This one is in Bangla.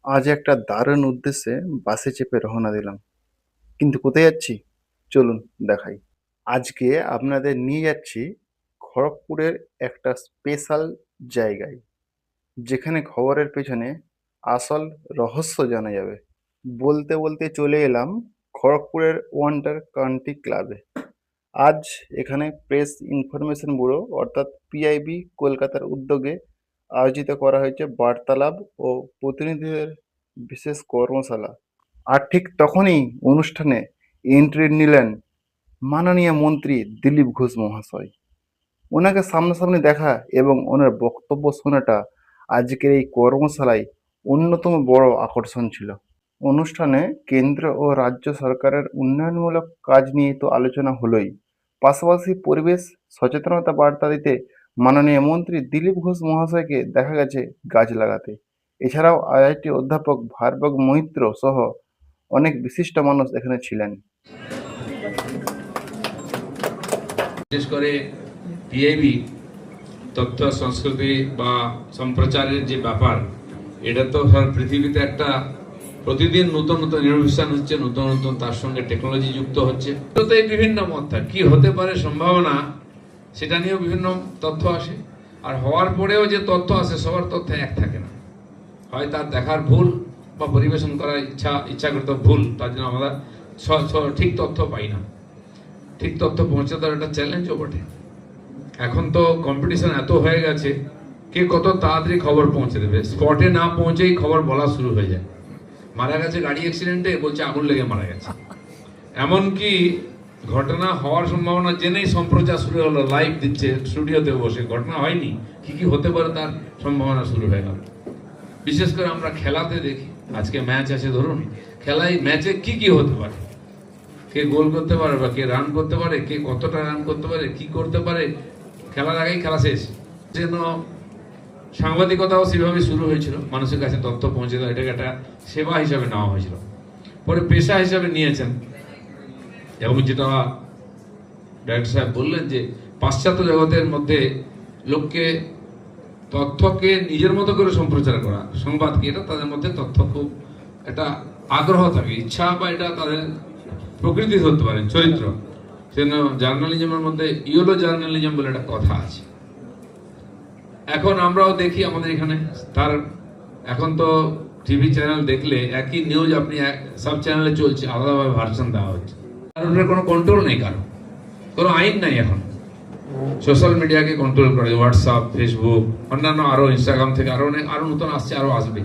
আজ একটা দারুণ উদ্দেশ্যে বাসে চেপে রওনা দিলাম। কিন্তু কোথায় যাচ্ছি? চলুন দেখাই। আজকে আপনাদের নিয়ে যাচ্ছি খড়গপুরের একটা স্পেশাল জায়গায়, যেখানে খবরের পেছনে আসল রহস্য জানা যাবে। বলতে বলতে চলে এলাম খড়গপুরের ওয়ান্ডার কান্ট্রি ক্লাবে। আজ এখানে প্রেস ইনফরমেশন ব্যুরো অর্থাৎ পিআইবি কলকাতার উদ্যোগে আয়োজিত করা হয়েছে বার্তালাপ ও প্রতিনিধিদের বিশেষ কর্মশালা। আর ঠিক তখনই অনুষ্ঠানে এন্ট্রি নিলেন মাননীয় মন্ত্রী দিলীপ ঘোষ মহাশয়। ওনাকে সামনাসামনি দেখা এবং ওনার বক্তব্য শোনাটা আজকের এই কর্মশালায় অন্যতম বড় আকর্ষণ ছিল। অনুষ্ঠানে কেন্দ্র ও রাজ্য সরকারের উন্নয়নমূলক কাজ নিয়ে তো আলোচনা হলোই, পাশাপাশি পরিবেশ সচেতনতা বার্তা দিতে মাননীয় মন্ত্রী দিলীপ ঘোষ মহাশয়কে দেখা গেছে গাছ লাগাতে। এছাড়াও আইআইটি অধ্যাপক ভার্গব মৈত্র সহ অনেক বিশিষ্ট মানুষ এখানে ছিলেন। বিশেষ করে পিআইবি তথ্য সংস্কৃতি বা সম্প্রচারের যে ব্যাপার, এটা তো পৃথিবীতে একটা প্রতিদিন নতুন নতুন ইনোভেশন হচ্ছে, নতুন নতুন তার সঙ্গে টেকনোলজি যুক্ত হচ্ছে। তো এই বিভিন্ন মত কি হতে পারে সম্ভাবনা, সেটা নিয়েও বিভিন্ন তথ্য আসে। আর হওয়ার পরেও যে তথ্য আসে সবার তথ্য এক থাকে না, হয় তার দেখার ভুল বা পরিবেশন করার ইচ্ছাকৃত ভুল, তার জন্য আমরা ঠিক তথ্য পাই না। ঠিক তথ্য পৌঁছে দেওয়ার একটা চ্যালেঞ্জও বটে। এখন তো কম্পিটিশন এত হয়ে গেছে, কে কত তাড়াতাড়ি খবর পৌঁছে দেবে, স্পটে না পৌঁছেই খবর বলা শুরু হয়ে যায়। মারা গেছে গাড়ি অ্যাক্সিডেন্টে, বলছে আগুন লেগে মারা গেছে। এমনকি ঘটনা হওয়ার সম্ভাবনা জেনেই সম্প্রচার শুরু হলো, লাইভ দিচ্ছে স্টুডিওতে বসে, ঘটনা হয়নি, কি কি হতে পারে তার সম্ভাবনা শুরু হয়ে গেল। বিশেষ করে আমরা খেলাতে দেখি, আজকে ম্যাচ আছে ধরুন, খেলায় ম্যাচে কি কি হতে পারে, কে গোল করতে পারে বা কে রান করতে পারে, কে কতটা রান করতে পারে, কি করতে পারে, খেলার আগেই খেলা শেষ। যেন সাংবাদিকতাও সেভাবে শুরু হয়েছিল, মানুষের কাছে তথ্য পৌঁছে দেওয়া, এটাকে একটা সেবা হিসাবে নেওয়া হয়েছিল, পরে পেশা হিসাবে নিয়েছেন। এবং যেটা ডাক্তার সাহেব বললেন যে পাশ্চাত্য জগতের মধ্যে লোককে তথ্যকে নিজের মতো করে সম্প্রচার করা, সংবাদকে, এটা তাদের মধ্যে তথ্য খুব একটা আগ্রহ থাকে, ইচ্ছা, বা এটা তাদের প্রকৃতি ধরতে পারেন, চরিত্র। সেজন্য জার্নালিজমের মধ্যে ইয়েলো জার্নালিজম বলে একটা কথা আছে। এখন আমরাও দেখি আমাদের এখানে তার, এখন তো টিভি চ্যানেল দেখলে একই নিউজ আপনি সব চ্যানেলে চলছে, আলাদাভাবে ভার্সন দেওয়া হচ্ছে। কারণ কোনো কন্ট্রোল নেই, কোনো আইন নাই। এখন সোশ্যাল মিডিয়াকে কন্ট্রোল করে হোয়াটসঅ্যাপ, ফেসবুক, অন্যান্য আরো ইনস্টাগ্রাম থেকে আরো নতুন আসছে, আরো আসবে।